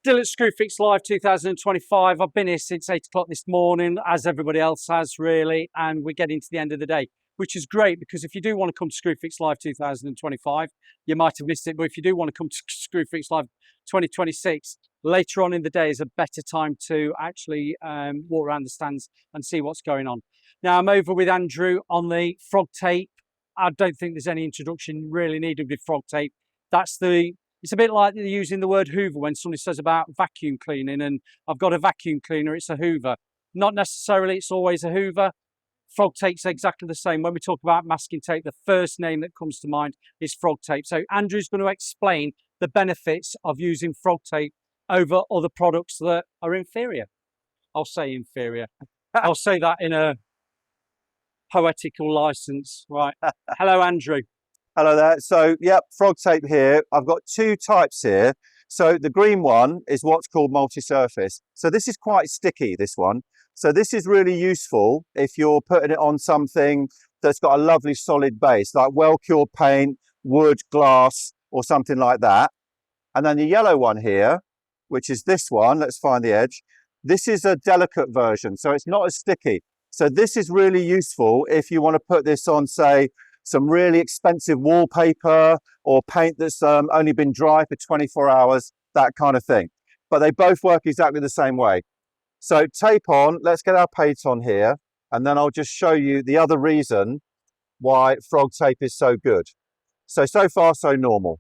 Still at ScrewFix Live 2025. I've been here since 8 o'clock this morning, as everybody else has really, and we're getting to the end of the day, which is great because if you do want to come to ScrewFix Live 2025, you might have missed it, but if you do want to come to ScrewFix Live 2026, later on in the day is a better time to actually walk around the stands and see what's going on. Now I'm over with Andrew on the FrogTape. I don't think there's any introduction really needed with FrogTape. It's a bit like using the word Hoover when somebody says about vacuum cleaning, and I've got a vacuum cleaner, it's a Hoover. Not necessarily it's always a Hoover. FrogTape's exactly the same. When we talk about masking tape, the first name that comes to mind is FrogTape. So Andrew's going to explain the benefits of using FrogTape over other products that are inferior. I'll say inferior. I'll say that in a poetical license. Right. Hello, Andrew. Hello there. So, yep, FrogTape here. I've got two types here. So the green one is what's called multi-surface. So this is quite sticky, this one. So this is really useful if you're putting it on something that's got a lovely solid base, like well-cured paint, wood, glass, or something like that. And then the yellow one here, which is this one, let's find the edge. This is a delicate version, so it's not as sticky. So this is really useful if you want to put this on, say, some really expensive wallpaper or paint that's only been dry for 24 hours, that kind of thing. But they both work exactly the same way. So tape on, let's get our paint on here, and then I'll just show you the other reason why FrogTape is so good. So far, so normal.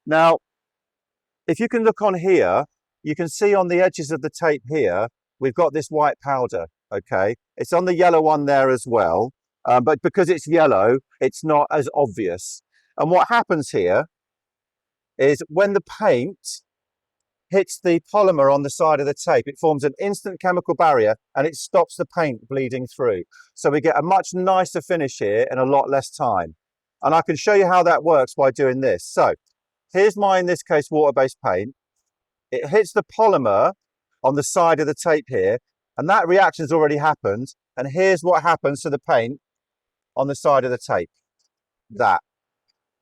Now, if you can look on here, you can see on the edges of the tape here, we've got this white powder, okay? It's on the yellow one there as well. But because it's yellow, it's not as obvious. And what happens here is when the paint hits the polymer on the side of the tape, it forms an instant chemical barrier and it stops the paint bleeding through. So we get a much nicer finish here in a lot less time. And I can show you how that works by doing this. So here's my, in this case, water-based paint. It hits the polymer on the side of the tape here, and that reaction's already happened. And here's what happens to the paint on the side of the tape. That.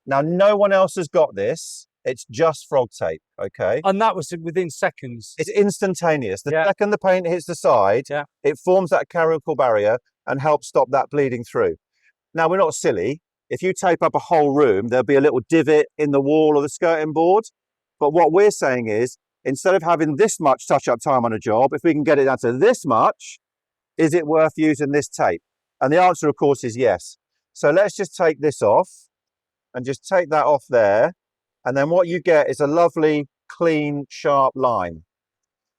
Now, no one else has got this. It's just FrogTape, okay? And that was within seconds. It's instantaneous. The second the paint hits the side, it forms that chemical barrier and helps stop that bleeding through. Now, we're not silly. If you tape up a whole room, there'll be a little divot in the wall or the skirting board. But what we're saying is, instead of having this much touch-up time on a job, if we can get it down to this much, is it worth using this tape? And the answer, of course, is yes. So let's just take this off and just take that off there. And then what you get is a lovely, clean, sharp line.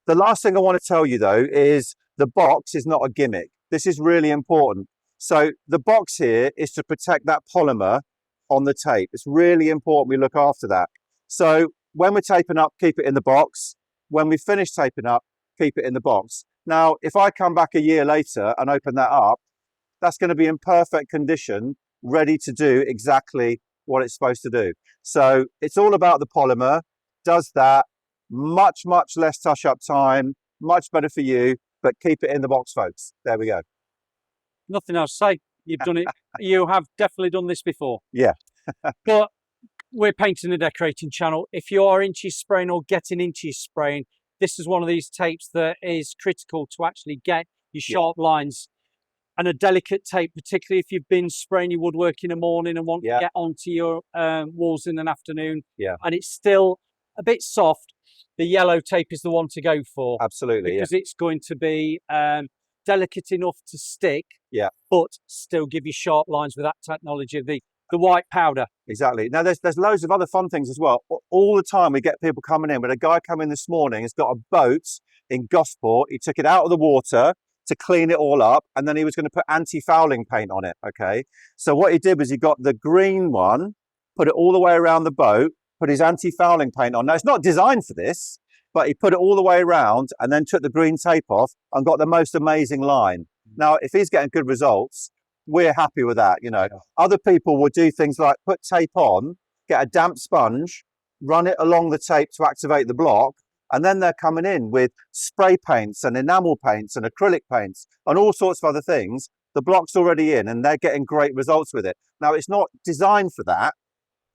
The last thing I want to tell you, though, is the box is not a gimmick. This is really important. So the box here is to protect that polymer on the tape. It's really important we look after that. So when we're taping up, keep it in the box. When we finish taping up, keep it in the box. Now, if I come back a year later and open that up, that's going to be in perfect condition, ready to do exactly what it's supposed to do. So it's all about the polymer, does that, much, much less touch-up time, much better for you, but keep it in the box, folks. There we go. Nothing else to say. You've done it. You have definitely done this before. Yeah. But we're painting and decorating channel. If you are inches spraying or getting inches spraying, this is one of these tapes that is critical to actually get your sharp lines. And a delicate tape, particularly if you've been spraying your woodwork in the morning and want to get onto your walls in an afternoon, and it's still a bit soft, the yellow tape is the one to go for. Absolutely, because it's going to be delicate enough to stick, but still give you sharp lines with that technology of the white powder. Exactly. Now, there's loads of other fun things as well. All the time we get people coming in. But a guy come in this morning has got a boat in Gosport. He took it out of the water to clean it all up, and then he was going to put anti-fouling paint on it, okay? So what he did was he got the green one, put it all the way around the boat, put his anti-fouling paint on. Now, it's not designed for this, but he put it all the way around and then took the green tape off and got the most amazing line. Now, if he's getting good results, we're happy with that, you know. Other people will do things like put tape on, get a damp sponge, run it along the tape to activate the block, and then they're coming in with spray paints and enamel paints and acrylic paints and all sorts of other things. The block's already in and they're getting great results with it. Now, it's not designed for that,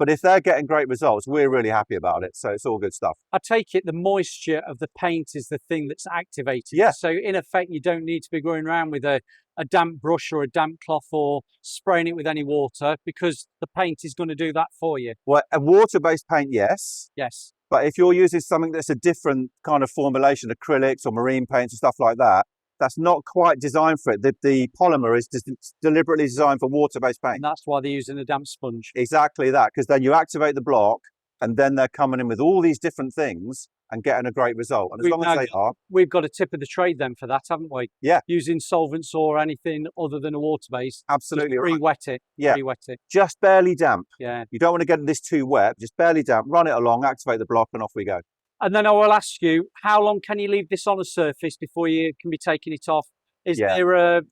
But if they're getting great results, we're really happy about it. So it's all good stuff. I take it the moisture of the paint is the thing that's activated. Yeah. So in effect, you don't need to be going around with a damp brush or a damp cloth or spraying it with any water, because the paint is going to do that for you. Well, a water-based paint, yes. Yes. But if you're using something that's a different kind of formulation, acrylics or marine paints and stuff like that, that's not quite designed for it. The polymer is just deliberately designed for water-based paint. And that's why they're using a damp sponge. Exactly that, because then you activate the block and then they're coming in with all these different things and getting a great result. And as long as they are. We've got a tip of the trade then for that, haven't we? Yeah. Using solvents or anything other than a water base. Absolutely right. Pre-wet it. Yeah. Pre-wet it. Just barely damp. Yeah. You don't want to get this too wet, just barely damp, run it along, activate the block and off we go. And then I will ask you, how long can you leave this on a surface before you can be taking it off? Is there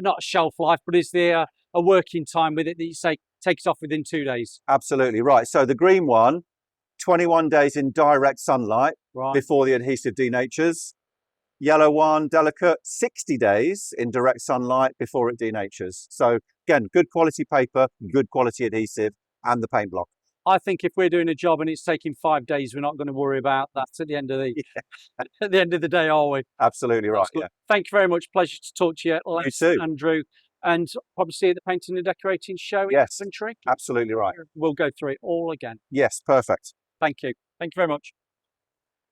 not a shelf life, but is there a working time with it that you say take it off within 2 days? Absolutely right. So the green one, 21 days in direct sunlight Right. before the adhesive denatures. Yellow one, delicate, 60 days in direct sunlight before it denatures. So again, good quality paper, good quality adhesive, and the paint block. I think if we're doing a job and it's taking 5 days, we're not going to worry about that at the end of the at the end of the day, are we? Absolutely right. Yeah. Thank you very much. Pleasure to talk to you, Les, too. Andrew, and probably see you at the painting and decorating show in Coventry. Absolutely right. We'll go through it all again. Yes, perfect. Thank you. Thank you very much.